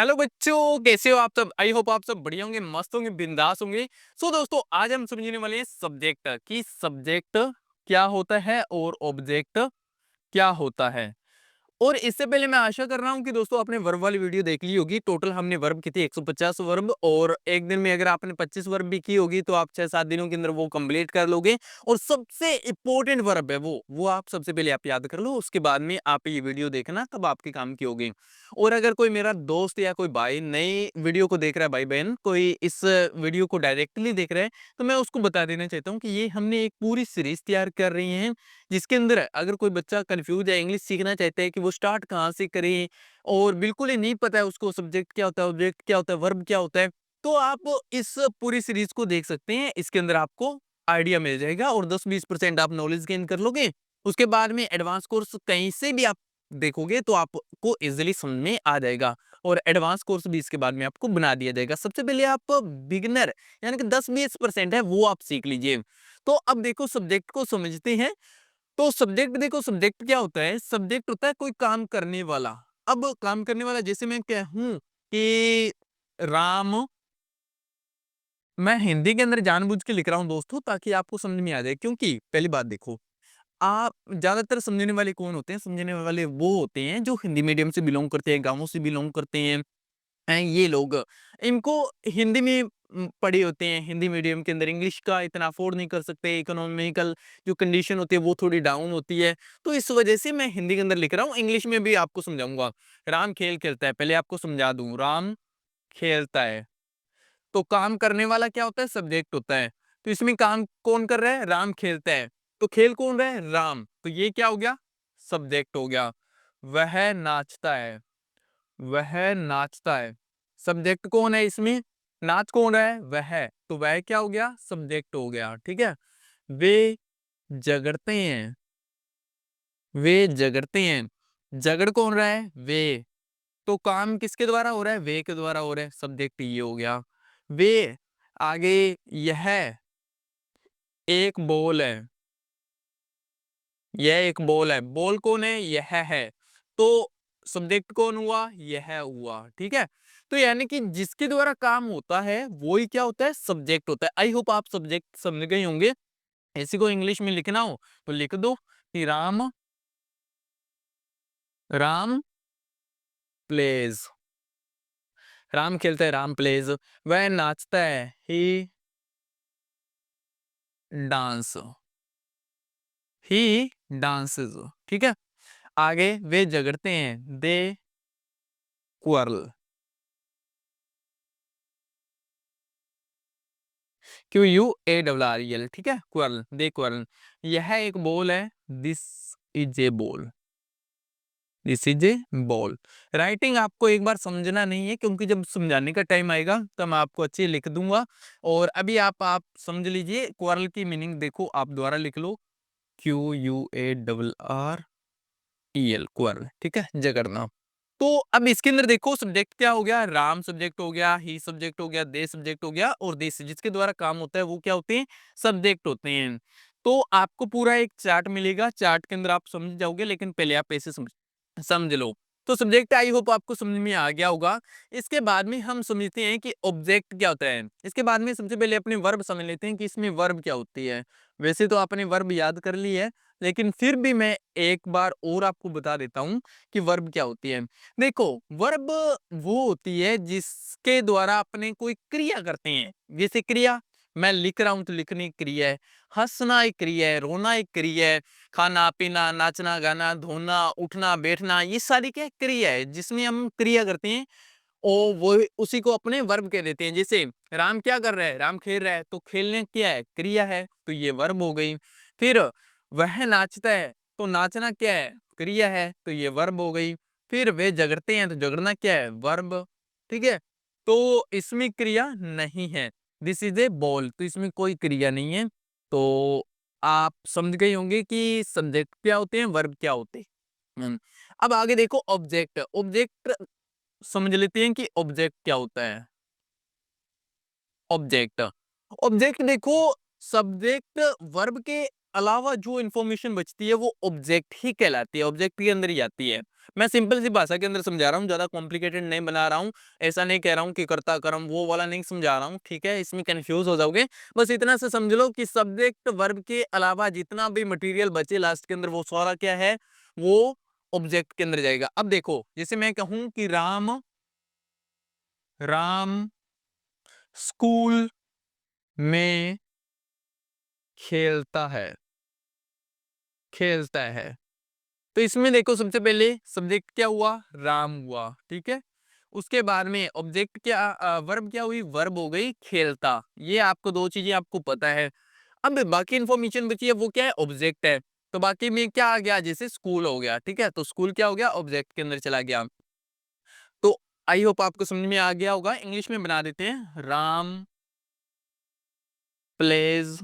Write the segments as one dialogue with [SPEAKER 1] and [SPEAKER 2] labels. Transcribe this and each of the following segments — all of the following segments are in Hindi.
[SPEAKER 1] हेलो बच्चों, कैसे हो आप सब? आई होप आप सब बढ़िया होंगे, मस्त होंगे, बिंदास होंगे। सो दोस्तों, आज हम समझने वाले हैं सब्जेक्ट कि सब्जेक्ट क्या होता है और ऑब्जेक्ट क्या होता है। और इससे पहले मैं आशा कर रहा हूं कि दोस्तों आपने वर्ब वाली वीडियो देख ली होगी। टोटल हमने वर्ब की थी 150 वर्ब, और एक दिन में अगर आपने 25 वर्ब भी की होगी तो आप 6-7 दिनों के अंदर वो कंप्लीट कर लोगे। और सबसे इंपॉर्टेंट वर्ब है वो आप सबसे पहले आप याद कर लो, उसके बाद में आप ये वीडियो देखना, तब आपके काम की होगी। और अगर कोई मेरा दोस्त या कोई भाई नई वीडियो को देख रहा है, भाई बहन कोई इस वीडियो को डायरेक्टली देख रहा है, तो मैं उसको बता देना चाहता हूँ कि ये हमने एक पूरी सीरीज तैयार कर रही है, जिसके अंदर अगर कोई बच्चा कंफ्यूज है, इंग्लिश सीखना चाहता है कि वो स्टार्ट कहाँ से करें, और बिल्कुल ही नहीं पता है उसको सब्जेक्ट क्या होता है, ऑब्जेक्ट क्या होता है, वर्ब क्या होता है, तो आप इस पूरी सीरीज को देख सकते हैं। इसके अंदर आपको आइडिया मिल जाएगा और 10-20% आप नॉलेज गेन कर लोगे। उसके बाद में एडवांस कोर्स कहीं से भी आप देखोगे तो आपको इजीली समझ में आ जाएगा, और एडवांस कोर्स भी इसके बाद में आपको बना दिया जाएगा। सबसे पहले आप बिगिनर यानी कि 10-20% है वो आप सीख लीजिए। तो अब देखो सब्जेक्ट को समझते हैं। तो सब्जेक्ट देखो, सब्जेक्ट क्या होता है? सब्जेक्ट होता है कोई काम करने वाला। अब काम करने वाला जैसे मैं कहूं कि राम, मैं हिंदी के अंदर जानबूझ के लिख रहा हूं दोस्तों ताकि आपको समझ में आ जाए। क्योंकि पहली बात देखो, आप ज्यादातर समझने वाले कौन होते हैं? समझने वाले वो होते हैं जो हिंदी मीडियम से बिलोंग करते हैं, गांवों से बिलोंग करते हैं। ये लोग इनको हिंदी में पढ़े होते हैं, हिंदी मीडियम के अंदर इंग्लिश का इतना अफोर्ड नहीं कर सकते, इकोनॉमिकल जो कंडीशन होती है वो थोड़ी डाउन होती है। तो इस वजह से मैं हिंदी के अंदर लिख रहा हूँ, इंग्लिश में भी आपको समझाऊंगा। राम खेल खेलता है, पहले आपको समझा दूं, राम खेलता है। तो काम करने वाला क्या होता है? सब्जेक्ट होता है। तो इसमें काम कौन कर रहा है? राम खेलता है। तो खेल कौन रहा है? राम। तो ये क्या हो गया? सब्जेक्ट हो गया। वह नाचता है, वह नाचता है। सब्जेक्ट कौन है इसमें? नाच कौन रहा है? वह। तो वह क्या हो गया? सब्जेक्ट हो गया। ठीक है। वे झगड़ते हैं, वे झगड़ते हैं। झगड़ कौन रहा है? वे। तो काम किसके द्वारा हो रहा है? वे के द्वारा हो रहा है। सब्जेक्ट ये हो गया। वे। आगे, यह एक बॉल है, यह एक बॉल है। बॉल कौन है? यह है। तो सब्जेक्ट कौन हुआ? यह हुआ। ठीक है। तो यानी कि जिसके द्वारा काम होता है वो ही क्या होता है? सब्जेक्ट होता है। आई होप आप सब्जेक्ट समझ गए होंगे। इसी को इंग्लिश में लिखना हो तो लिख दो कि राम, राम प्लेज। राम खेलता है, राम प्लेज। वह नाचता है, ही डांस, ही डांसेस। ठीक है। आगे, वे झगड़ते हैं, दे क्वारल। QUARREL। ठीक है। क्वारल, दे क्वारल। यह एक बॉल है, this is a ball, this is a ball. Writing आपको एक बार समझना नहीं है, क्योंकि जब समझाने का टाइम आएगा तब मैं आपको अच्छी लिख दूंगा। और अभी आप समझ लीजिए क्वारल की मीनिंग। देखो आप दोबारा लिख लो, QUARREL, क्वारल। ठीक है, जगरना। तो अब इसके अंदर देखो सब्जेक्ट क्या हो गया? राम सब्जेक्ट हो गया, ही सब्जेक्ट हो गया, दे सब्जेक्ट हो गया, और दिस जिसके द्वारा काम होता है वो क्या होते हैं? सब्जेक्ट होते हैं। तो आपको पूरा एक चार्ट मिलेगा, चार्ट के अंदर आप समझ जाओगे, लेकिन पहले आप ऐसे समझ समझ लो। तो सब्जेक्ट आई होप आपको समझ में आ गया होगा। इसके बाद में हम समझते हैं कि ऑब्जेक्ट क्या होता है। इसके बाद में सबसे पहले अपने वर्ब समझ लेते हैं कि इसमें वर्ब क्या होती है। वैसे तो आपने वर्ब याद कर ली है, लेकिन फिर भी मैं एक बार और आपको बता देता हूं कि वर्ब क्या होती है। देखो, वर्ब वो होती है जिसके द्वारा अपने कोई क्रिया करते हैं। जैसे क्रिया, मैं लिख रहा हूं तो लिखने की क्रिया है, हंसना एक क्रिया है, रोना एक क्रिया है, खाना पीना, नाचना गाना, धोना, उठना बैठना, ये सारी क्या क्रिया है जिसमें हम क्रिया करते हैं। और वो उसी को अपने वर्ब कह देते हैं। जैसे राम क्या कर रहा है? राम खेल रहा है। तो खेलने क्या है? क्रिया है, तो ये वर्ब हो गई। फिर वह नाचता है, तो नाचना क्या है? क्रिया है, तो ये वर्ब हो गई। फिर वे झगड़ते हैं, तो झगड़ना क्या है? वर्ब। ठीक है। तो इसमें क्रिया नहीं है। दिस इज ए बॉल, तो इसमें कोई क्रिया नहीं है। तो आप समझ गए होंगे कि सब्जेक्ट क्या होते हैं, वर्ब क्या होते हैं। अब आगे देखो ऑब्जेक्ट। ऑब्जेक्ट समझ लेते हैं कि ऑब्जेक्ट क्या होता है। ऑब्जेक्ट, ऑब्जेक्ट देखो, सब्जेक्ट वर्ब के अलावा जो इंफॉर्मेशन बचती है वो ऑब्जेक्ट ही कहलाती है, ऑब्जेक्ट के अंदर ही आती है। मैं सिंपल सी भाषा के अंदर समझा रहा हूँ, ज्यादा कॉम्प्लिकेटेड नहीं बना रहा हूँ। ऐसा नहीं कह रहा हूँ कि कर्ता कर्म वो वाला नहीं समझा रहा हूँ, ठीक है, इसमें कंफ्यूज हो जाओगे। बस इतना से समझ लो कि सब्जेक्ट वर्ब के अलावा जितना भी मटेरियल बचे लास्ट के अंदर वो सारा क्या है, वो ऑब्जेक्ट के अंदर जाएगा। अब देखो जैसे मैं कहूं कि राम राम स्कूल में खेलता है, खेलता है। तो इसमें देखो सबसे पहले सब्जेक्ट क्या हुआ, राम हुआ, ठीक है। उसके बाद में ऑब्जेक्ट क्या, वर्ब क्या हुई, वर्ब हो गई खेलता। ये आपको दो चीजें आपको पता है। अब बाकी इंफॉर्मेशन बची है वो क्या है, ऑब्जेक्ट है। तो बाकी में क्या आ गया, जैसे स्कूल हो गया, ठीक है, तो स्कूल क्या हो गया, ऑब्जेक्ट के अंदर चला गया। तो आई होप आपको समझ में आ गया होगा। इंग्लिश में बना देते हैं, Ram pledge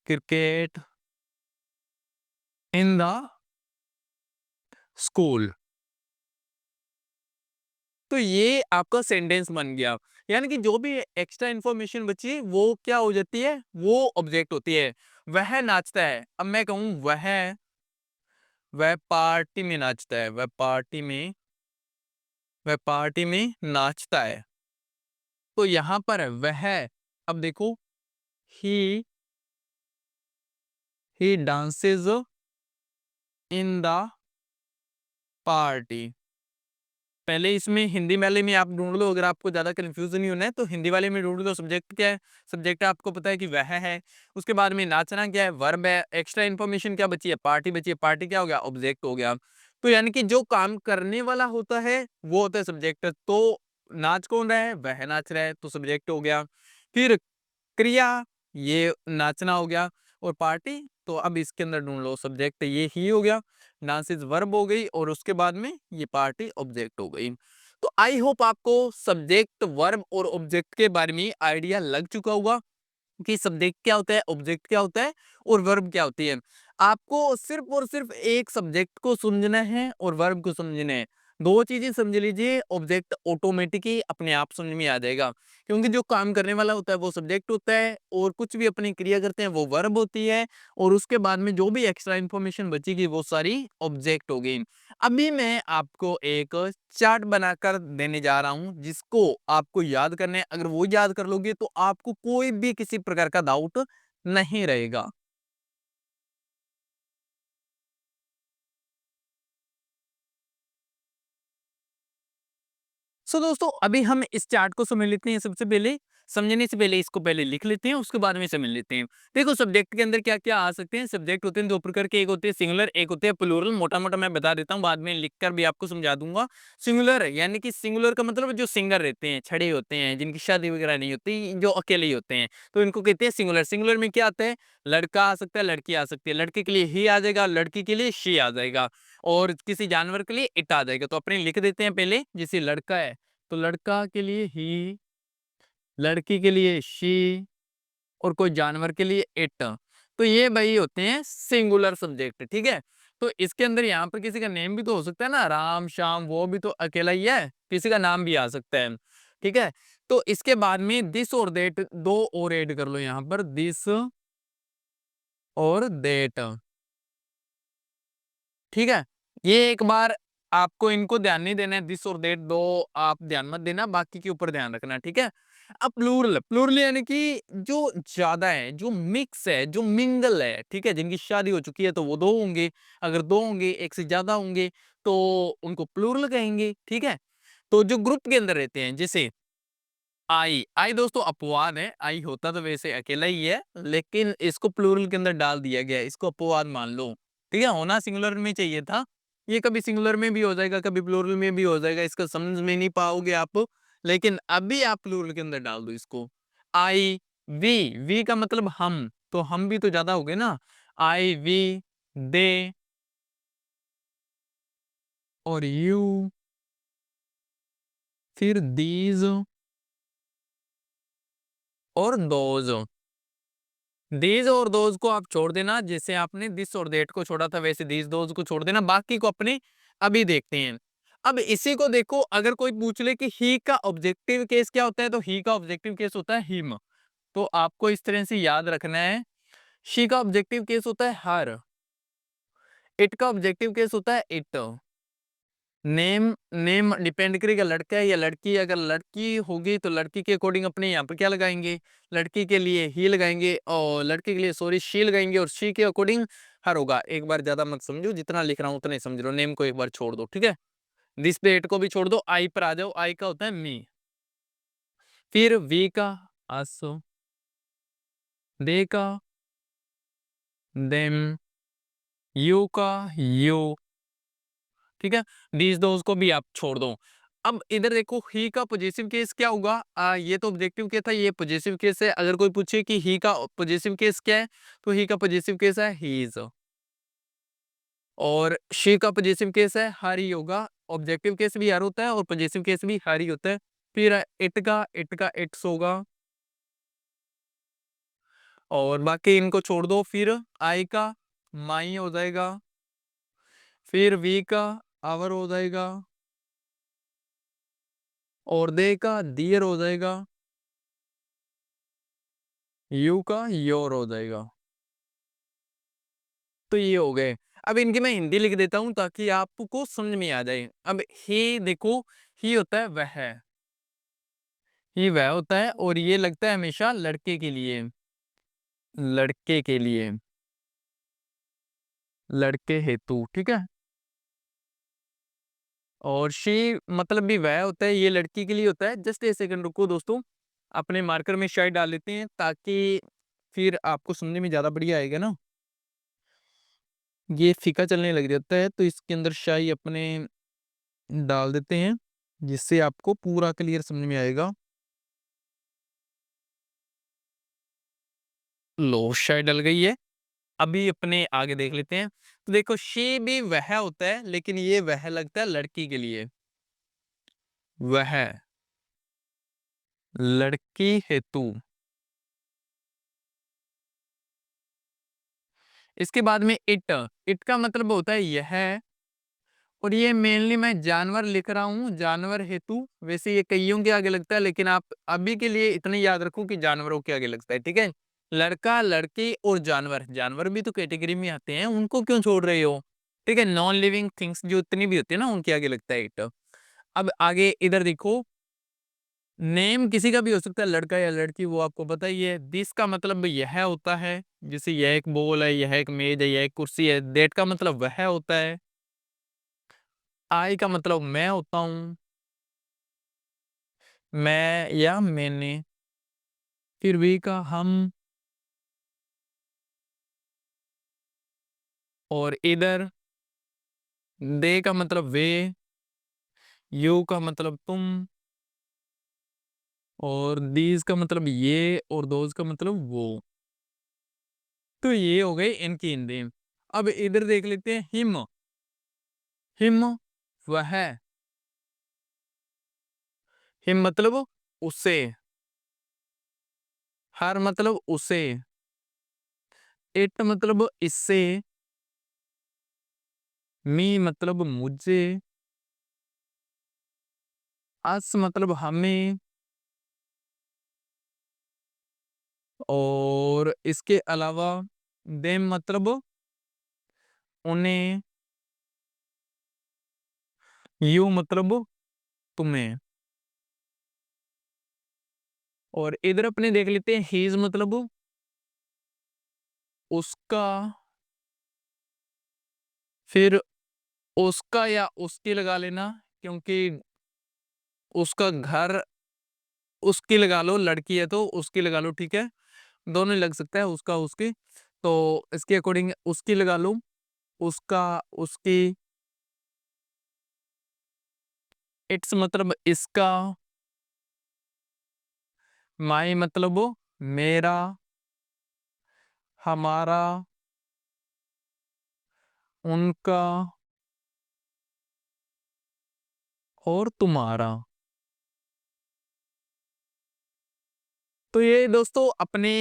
[SPEAKER 1] cricket in the school. तो ये आपका सेंटेंस बन गया। यानी कि जो भी एक्स्ट्रा इंफॉर्मेशन बची वो क्या हो जाती है, वो ऑब्जेक्ट होती है। वह नाचता है, अब मैं कहूं वह पार्टी में नाचता है, वह पार्टी में नाचता है। तो यहां पर वह, अब देखो, ही ही डांसेज इन द पार्टी। पहले इसमें हिंदी वाले में आप ढूंढ लो, अगर आपको ज्यादा कंफ्यूजन नहीं होना है तो हिंदी वाले में ढूंढ लो। सब्जेक्ट क्या है, सब्जेक्ट आपको पता है कि वह है। उसके बाद में नाचना क्या है, वर्ब है। एक्स्ट्रा इन्फॉर्मेशन क्या बची है, पार्टी बची है। पार्टी क्या हो गया, ऑब्जेक्ट हो गया। तो यानी कि जो काम करने वाला होता है वो होता है सब्जेक्ट। तो नाच कौन रहा है, वह नाच रहा है, तो सब्जेक्ट हो गया। फिर क्रिया, ये नाचना हो गया। और पार्टी, तो अब इसके अंदर ढूंढ लो, सब्जेक्ट ये ही हो गया, नासिस वर्ब हो गई, और उसके बाद में ये पार्टी ऑब्जेक्ट हो गई। तो आई होप आपको सब्जेक्ट वर्ब और ऑब्जेक्ट के बारे में आइडिया लग चुका होगा कि सब्जेक्ट क्या होता है, ऑब्जेक्ट क्या होता है, और वर्ब क्या होती है। आपको सिर्फ और सिर्फ एक सब्जेक्ट को समझना है और वर्ब को समझना है। दो चीजें समझ लीजिए, ऑब्जेक्ट ऑटोमेटिकली अपने आप समझ में आ जाएगा। क्योंकि जो काम करने वाला होता है वो सब्जेक्ट होता है, और कुछ भी अपनी क्रिया करते हैं वो वर्ब होती है। और उसके बाद में जो भी एक्स्ट्रा इंफॉर्मेशन बचेगी वो सारी ऑब्जेक्ट होगी। अभी मैं आपको एक चार्ट बनाकर देने जा रहा हूं, जिसको आपको याद करना है। अगर वो याद कर लोगे तो आपको कोई भी किसी प्रकार का डाउट नहीं रहेगा। सो दोस्तों अभी हम इस चार्ट को समझ लेते हैं। सबसे पहले समझने से पहले इसको पहले लिख लेते हैं, उसके बाद में समझ लेते हैं। देखो सब्जेक्ट के अंदर क्या क्या आ सकते हैं। सब्जेक्ट होते हैं दो प्रकार के, एक होते हैं सिंगुलर, एक होते हैं प्लूरल। मोटा मोटा मैं बता देता हूँ, बाद में लिखकर भी आपको समझा दूंगा। सिंगुलर यानी कि सिंगुलर का मतलब जो सिंगर रहते हैं, छड़े होते हैं, जिनकी शादी वगैरह नहीं होती, जो अकेले ही होते हैं, तो इनको कहते हैं सिंगुलर। सिंगुलर में क्या आता है, लड़का आ सकता है, लड़की आ सकती है। लड़के के लिए ही आ जाएगा, लड़की के लिए शी आ जाएगा, और किसी जानवर के लिए इट आ जाएगा। तो अपने लिख देते हैं पहले। जैसे लड़का है तो लड़का के लिए ही, लड़की के लिए शी, और कोई जानवर के लिए इट। तो ये भाई होते हैं सिंगुलर सब्जेक्ट, ठीक है। तो इसके अंदर यहाँ पर किसी का नेम भी तो हो सकता है ना, राम श्याम, वो भी तो अकेला ही है, किसी का नाम भी आ सकता है, ठीक है। तो इसके बाद में दिस और देट दो और ऐड कर लो यहाँ पर, दिस और देट, ठीक है। ये एक बार आपको इनको ध्यान नहीं देना है, दिस और दैट दो आप ध्यान मत देना, बाकी के ऊपर ध्यान रखना, ठीक है। अब प्लूरल, प्लूरल यानी कि जो ज्यादा है, जो मिक्स है, जो मिंगल है, ठीक है, जिनकी शादी हो चुकी है तो वो दो होंगे। अगर दो होंगे, एक से ज्यादा होंगे, तो उनको प्लूरल कहेंगे, ठीक है। तो जो ग्रुप के अंदर रहते हैं, जैसे आई, आई दोस्तों अपवाद है। आई होता तो वैसे अकेला ही है, लेकिन इसको प्लूरल के अंदर डाल दिया गया है, इसको अपवाद मान लो, ठीक है। होना सिंगुलर में चाहिए था। ये कभी सिंगुलर में भी हो जाएगा, कभी प्लूरल में भी हो जाएगा, इसका समझ में नहीं पाओगे आप। लेकिन अभी आप प्लूरल के अंदर डाल दो इसको। आई वी, वी का मतलब हम, तो हम भी तो ज्यादा हो गए ना। आई वी, दे, और यू, फिर दीज और दोज। दीज और दोज को आप छोड़ देना, जैसे आपने दिस और दैट को छोड़ा था वैसे दीज दोज को छोड़ देना, बाकी को अपने अभी देखते हैं। अब इसी को देखो, अगर कोई पूछ ले कि ही का ऑब्जेक्टिव केस क्या होता है, तो ही का ऑब्जेक्टिव केस होता है हिम। तो आपको इस तरह से याद रखना है। शी का ऑब्जेक्टिव केस होता है हर। इट का ऑब्जेक्टिव केस होता है इट। नेम नेम डिपेंड करेगा लड़का है या लड़की। अगर लड़की होगी तो लड़की के अकॉर्डिंग अपने यहाँ पर क्या लगाएंगे, लड़की के लिए ही लगाएंगे, और लड़के के लिए सॉरी शी लगाएंगे, और शी के अकॉर्डिंग हर होगा। एक बार ज्यादा मत समझो, जितना लिख रहा हूँ उतना ही समझ लो। नेम को एक बार छोड़ दो, ठीक है। दिस पे इट को भी छोड़ दो, आई पर आ जाओ। आई का होता है मी, फिर वी का आसो, दे का देम, यू का यू, ठीक है। दीज दोज को भी आप छोड़ दो। अब इधर देखो ही का पॉजिटिव केस क्या होगा। ये तो ऑब्जेक्टिव केस था, ये पॉजिटिव केस है। अगर कोई पूछे कि ही का पॉजिटिव केस क्या है, तो ही का पॉजिटिव केस है ही इज, और शी का पॉजिटिव केस है हर ही होगा। ऑब्जेक्टिव केस भी हर होता है और पॉजिटिव केस भी हर ही होता है। फिर इट का इट्स होगा, और बाकी इनको छोड़ दो। फिर आई का माई हो जाएगा, फिर वी का आवर हो जाएगा, और दे का दियर हो जाएगा, यू का योर हो जाएगा। तो ये हो गए। अब इनकी मैं हिंदी लिख देता हूं ताकि आपको समझ में आ जाए। अब ही देखो, ही होता है वह, ही वह होता है, और ये लगता है हमेशा लड़के के लिए, लड़के के लिए, लड़के हेतु, ठीक है। और शी मतलब भी वह होता है, ये लड़की के लिए होता है। जस्ट एक सेकंड रुको दोस्तों, अपने मार्कर में शायद डाल लेते हैं ताकि फिर आपको समझने में ज्यादा बढ़िया आएगा ना। ये फीका चलने लग जाता है, तो इसके अंदर शाही अपने डाल देते हैं, जिससे आपको पूरा क्लियर समझ में आएगा। लो शायद डल गई है। अभी अपने आगे देख लेते हैं। तो देखो शी भी वह होता है, लेकिन ये वह लगता है लड़की के लिए, वह लड़की हेतु। इसके बाद में इट का मतलब होता है यह, और ये मेनली मैं जानवर लिख रहा हूँ जानवर हेतु। वैसे ये कईयों के आगे लगता है, लेकिन आप अभी के लिए इतने याद रखो कि जानवरों के आगे लगता है, ठीक है। लड़का लड़की और जानवर, जानवर भी तो कैटेगरी में आते हैं, उनको क्यों छोड़ रहे हो, ठीक है। नॉन लिविंग थिंग्स जो इतनी भी होती है ना, उनके आगे लगता है इट। अब आगे इधर देखो, नेम किसी का भी हो सकता है, लड़का या लड़की, वो आपको पता ही है। दिस का मतलब यह होता है, जैसे यह एक बॉल है, यह एक मेज है, यह एक कुर्सी है। दैट का मतलब वह होता है। आई का मतलब मैं होता हूँ, मैं या मैंने। फिर वी का हम, और इधर दे का मतलब वे, यू का मतलब तुम, और दीज का मतलब ये, और दोज का मतलब वो। तो ये हो गए इनकी हिंदी। अब इधर देख लेते हैं हिम। हिम वह, हिम मतलब उसे, हर मतलब उसे, इट मतलब इससे, मी मतलब मुझे, अस मतलब हमें, और इसके अलावा देम मतलब उन्हें, यू मतलब तुम्हें। और इधर अपने देख लेते हैं हीज मतलब उसका, फिर उसका या उसकी लगा लेना, क्योंकि उसका घर, उसकी लगा लो, लड़की है तो उसकी लगा लो, ठीक है। दोनों ही लग सकता है, उसका उसकी। तो इसके अकॉर्डिंग उसकी लगा लो, उसका उसकी। इट्स मतलब इसका, माई मतलब मेरा, हमारा, उनका, और तुम्हारा। तो ये दोस्तों अपने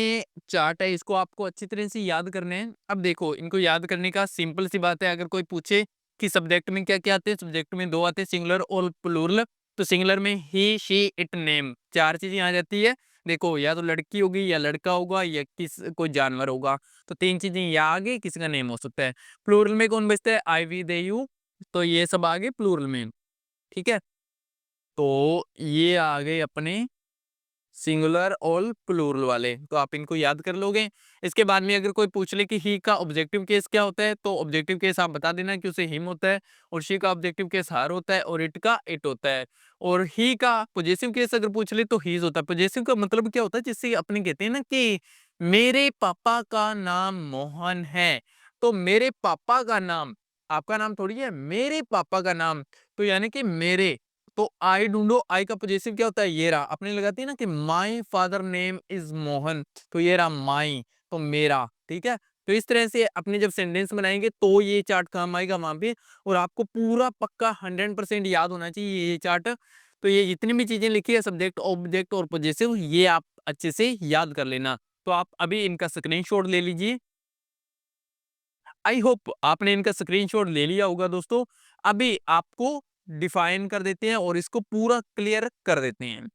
[SPEAKER 1] चार्ट है, इसको आपको अच्छी तरह से याद करने हैं। अब देखो इनको याद करने का सिंपल सी बात है। अगर कोई पूछे कि सब्जेक्ट में क्या क्या आते हैं, सब्जेक्ट में दो आते हैं, सिंगुलर और प्लूरल। तो सिंगुलर में ही शी इट नेम, चार चीजें आ जाती है। देखो या तो लड़की होगी या लड़का होगा या कोई जानवर होगा। तो 3 चीज़ें या आ गई, किसी का नेम हो सकता है। प्लूरल में कौन बचता है? आई, वी, दे, यू। तो ये सब आ गए प्लूरल में, ठीक है? तो ये आ गए अपने सिंगुलर और प्लूरल वाले, तो आप इनको याद कर लोगे। इसके बाद में अगर कोई पूछ ले कि ही का ऑब्जेक्टिव केस क्या होता है, तो ऑब्जेक्टिव केस आप बता देना कि उसे हिम होता है, और शी का ऑब्जेक्टिव केस हर होता है, और इट का इट होता है। और ही का पॉजेसिव केस अगर पूछ ले तो हीज होता है। पॉजेसिव का मतलब क्या होता है? जिससे अपने कहते हैं ना कि मेरे पापा का नाम मोहन है, तो मेरे पापा का नाम आपका नाम थोड़ी है, मेरे पापा का नाम, तो यानी कि मेरे। तो आई ढूंढो, आई का पॉजेसिव क्या होता है? ये रहा। अपने लगाती है ना कि my father name is Mohan, तो ये रहा माई, तो मेरा, ठीक है? तो इस तरह से अपने जब सेंटेंस बनाएंगे तो ये चार्ट काम आएगा वहां पे, और आपको पूरा पक्का 100% याद होना चाहिए ये चार्ट। तो ये जितनी भी चीजें लिखी है, सब्जेक्ट, ऑब्जेक्ट और पॉजेसिव, ये आप अच्छे से याद कर लेना। तो आप अभी इनका स्क्रीनशॉट ले लीजिए। आई होप आपने इनका स्क्रीनशॉट ले लिया होगा दोस्तों। अभी आपको डिफाइन कर देते हैं और इसको पूरा क्लियर कर देते हैं।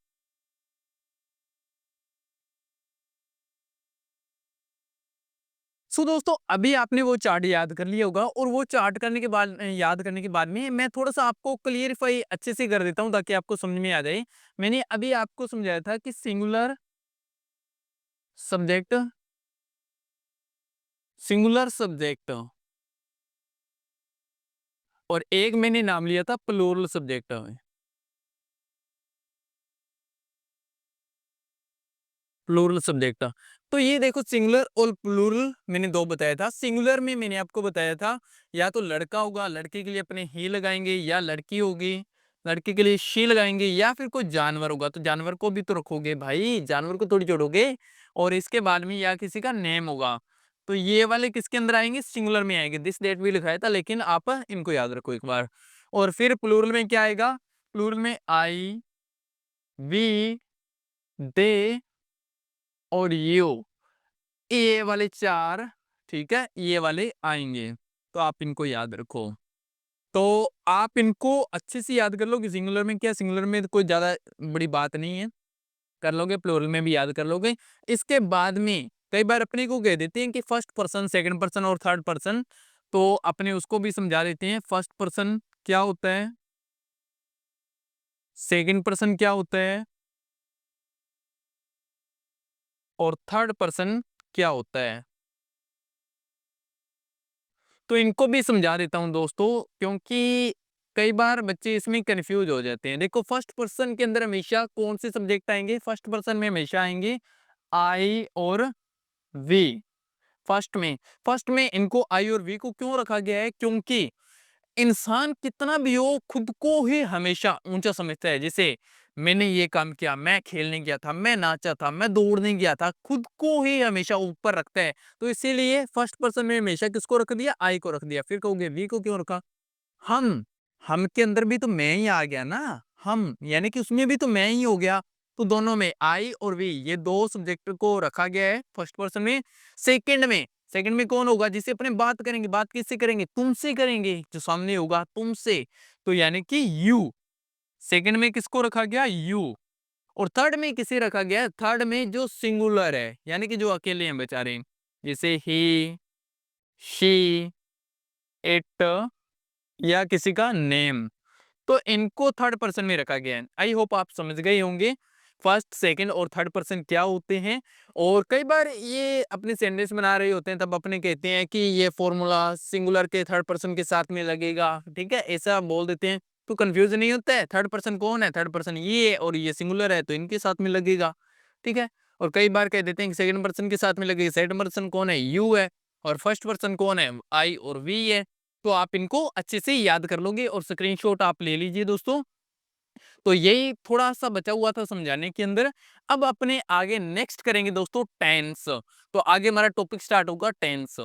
[SPEAKER 1] सो दोस्तों, अभी आपने वो चार्ट याद कर लिया होगा, और वो चार्ट करने के बाद, याद करने के बाद में मैं थोड़ा सा आपको क्लियरिफाई अच्छे से कर देता हूं ताकि आपको समझ में आ जाए। मैंने अभी आपको समझाया था कि सिंगुलर सब्जेक्ट, सिंगुलर सब्जेक्ट, और एक मैंने नाम लिया था प्लूरल सब्जेक्ट। Plural subject. तो ये देखो, सिंगुलर और प्लूरल मैंने दो बताया था। सिंगुलर में मैंने आपको बताया था या तो लड़का होगा, लड़के के लिए अपने ही लगाएंगे, या लड़की होगी, लड़के के लिए शी लगाएंगे, या फिर कोई जानवर होगा तो जानवर को भी तो रखोगे भाई, जानवर को थोड़ी जोड़ोगे। और इसके बाद में या किसी का नेम होगा, तो ये वाले किसके अंदर आएंगे? सिंगुलर में आएंगे। दिस डेट भी लिखाया था, लेकिन आप इनको याद रखो एक बार। और फिर प्लूरल में क्या आएगा? प्लूरल में आई, वी, दे और यू, ये वाले चार, ठीक है, ये वाले आएंगे। तो आप इनको याद रखो। तो आप इनको अच्छे से याद कर लो कि सिंगुलर में क्या, सिंगुलर में कोई ज्यादा बड़ी बात नहीं है, कर लोगे, प्लूरल में भी याद कर लोगे। इसके बाद में कई बार अपने को कह देते हैं कि फर्स्ट पर्सन, सेकंड पर्सन और थर्ड पर्सन, तो अपने उसको भी समझा देते हैं। फर्स्ट पर्सन क्या होता है, सेकंड पर्सन क्या होता है, और थर्ड पर्सन क्या होता है। तो इनको भी समझा देता हूँ दोस्तों, क्योंकि कई बार बच्चे इसमें कंफ्यूज हो जाते हैं। देखो, फर्स्ट पर्सन के अंदर हमेशा कौन से सब्जेक्ट आएंगे? फर्स्ट पर्सन में हमेशा आएंगे आई और वी। फर्स्ट में इनको आई और वी को क्यों रखा गया है? क्योंकि इंसान कितना भी हो, खुद को ही हमेशा ऊंचा समझता है। जैसे मैंने ये काम किया, मैं खेलने गया था, मैं नाचा था, मैं दौड़ने गया था, खुद को ही हमेशा ऊपर रखता है। तो इसीलिए फर्स्ट पर्सन में हमेशा किसको रख दिया? आई को रख दिया। फिर कहोगे वी को क्यों रखा? हम हम के अंदर भी तो मैं ही आ गया ना, हम यानी कि उसमें भी तो मैं ही हो गया। तो दोनों में आई और वी, ये दो सब्जेक्ट को रखा गया है फर्स्ट पर्सन में। सेकंड में कौन होगा? जिसे अपने बात करेंगे, बात किससे करेंगे? तुमसे करेंगे, जो सामने होगा तुमसे, तो यानी कि यू। सेकंड में किसको रखा गया? यू। और थर्ड में किसे रखा गया? थर्ड में जो सिंगुलर है, यानी कि जो अकेले हैं बेचारे, जैसे ही, शी, इट, या किसी का नेम, तो इनको थर्ड पर्सन में रखा गया है। आई होप आप समझ गए होंगे फर्स्ट, सेकंड और थर्ड पर्सन क्या होते हैं। और कई बार ये अपने सेंटेंस बना रहे होते हैं, तब अपने कहते हैं कि ये फॉर्मूला सिंगुलर के थर्ड पर्सन के साथ में लगेगा, ठीक है, ऐसा बोल देते हैं। तो कंफ्यूज नहीं होता है, थर्ड पर्सन कौन है? थर्ड पर्सन ये है, और ये सिंगुलर है तो इनके साथ में लगेगा, ठीक है। और कई बार कह देते हैं कि सेकंड पर्सन के साथ में लगेगा। सेकंड पर्सन कौन है? यू है। और फर्स्ट पर्सन कौन है? आई और वी है। तो आप इनको अच्छे से याद कर लोगे, और स्क्रीनशॉट आप ले लीजिए दोस्तों। तो यही थोड़ा सा बचा हुआ था समझाने के अंदर। अब अपने आगे नेक्स्ट करेंगे दोस्तों टेंस। तो आगे हमारा टॉपिक स्टार्ट होगा टेंस।